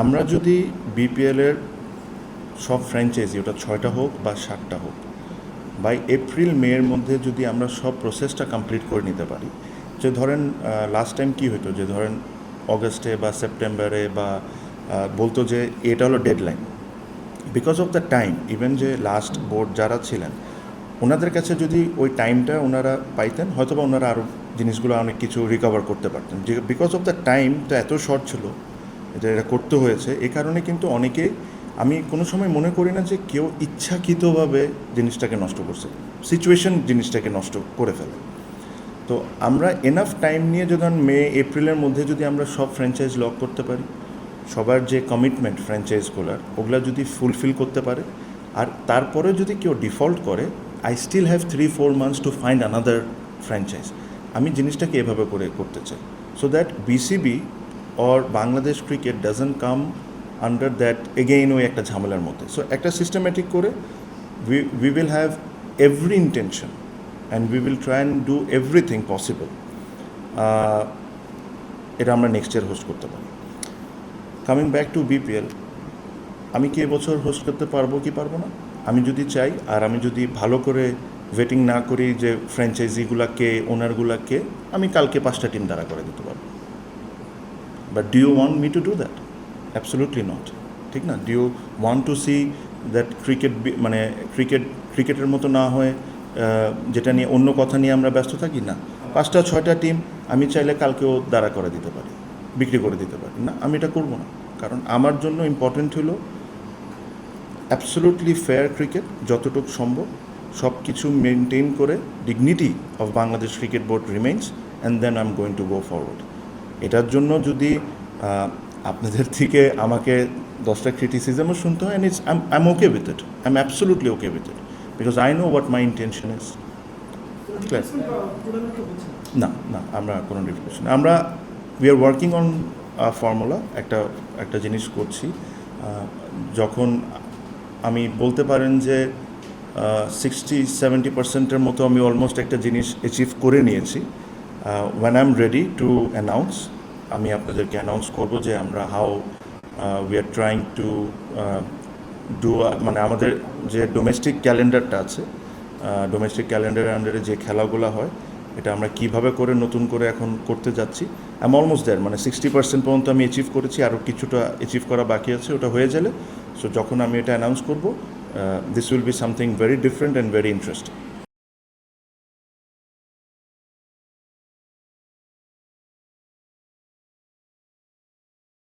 আমরা যদি বিপিএলের সব ফ্র্যাঞ্চাইজি, ওটা 6টা হোক বা 7টা হোক, বাই এপ্রিল মের মধ্যে যদি আমরা সব প্রসেসটা কমপ্লিট করে নিতে পারি, যে ধরেন লাস্ট টাইম কী হতো, যে ধরেন অগস্টে বা সেপ্টেম্বরে বা বলতো যে এটা হলো deadline, because of the time. Even যে লাস্ট বোর্ড যারা ছিলেন ওনাদের কাছে যদি ওই টাইমটা ওনারা পাইতেন, হয়তো বা ওনারা আরও জিনিসগুলো অনেক কিছু রিকভার করতে পারতেন। যে বিকজ অফ দ্য টাইম তো এত শর্ট ছিল, এটা করতে হয়েছে। এ কারণে কিন্তু অনেকে, আমি কোনো সময় মনে করি না যে কেউ ইচ্ছাকৃতভাবে জিনিসটাকে নষ্ট করছে, সিচুয়েশন জিনিসটাকে নষ্ট করে ফেলে। তো আমরা এনাফ টাইম নিয়ে যদি মে এপ্রিলের মধ্যে যদি আমরা সব ফ্র্যাঞ্চাইজ লক করতে পারি, সবার যে কমিটমেন্ট ফ্র্যাঞ্চাইজগুলোর ওগুলা যদি ফুলফিল করতে পারে, আর তারপরে যদি কেউ ডিফল্ট করে, I still have 3-4 months to find another franchise. আমি জিনিসটাকে এভাবে করে করতে চাই, so that BCB or Bangladesh cricket doesn't come under that again ওই একটা ঝামেলার মধ্যে। সো একটা সিস্টেমেটিক করে we will have every intention and we will try and do everything possible এটা আমরা নেক্সট ইয়ার হোস্ট করতে পারি। কামিং ব্যাক টু বিপিএল, আমি কি এবছর হোস্ট করতে পারবো কি পারবো না, আমি যদি চাই আর আমি যদি ভালো করে ওয়েটিং না করি যে ফ্র্যাঞ্চাইজিগুলোকে, ওনারগুলোকে, আমি কালকে 5টা টিম দাঁড়া করে দিতে পারবো। But do you want me to do that? Absolutely not, ঠিক না? Do you want to see that মানে ক্রিকেটের মতো না হয় যেটা নিয়ে অন্য কথা নিয়ে আমরা ব্যস্ত থাকি? না, 5টা-6টা টিম আমি চাইলে কালকেও দাঁড়া করে দিতে পারি, বিক্রি করে দিতে পারি। না, আমি এটা করবো না, কারণ আমার জন্য ইম্পর্টেন্ট হলো অ্যাবসলিউটলি ফেয়ার ক্রিকেট, যতটুকু সম্ভব সব কিছু মেনটেন করে dignity of Bangladesh cricket board remains, and then I am going to go forward. এটার জন্য যদি আপনাদের থেকে আমাকে 10টা ক্রিটিসিজমও শুনতে হয়, and I am okay with it, I am absolutely okay with it, because I know what my intention is. না না, আমরা কোনো রিফ্লেকশন, আমরা we are working on formula, একটা জিনিস করছি। যখন আমি বলতে পারেন যে 60-70% মতো আমি অলমোস্ট একটা জিনিস অ্যাচিভ করে নিয়েছি, when I am ready to announce, আমি আপনাদেরকে অ্যানাউন্স করবো যে আমরা how we are trying to do, মানে আমাদের যে ডোমেস্টিক ক্যালেন্ডারটা আছে, ডোমেস্টিক ক্যালেন্ডারের আন্ডারে যে খেলাগুলো হয়, এটা আমরা কীভাবে করে নতুন করে এখন করতে যাচ্ছি। আই এম অলমোস্ট দেয়ার, মানে 60% পর্যন্ত আমি অ্যাচিভ করেছি, আরও কিছুটা অ্যাচিভ করা বাকি আছে, ওটা হয়ে গেলে, সো যখন আমি এটা অ্যানাউন্স করবো, this will be something very different and very interesting.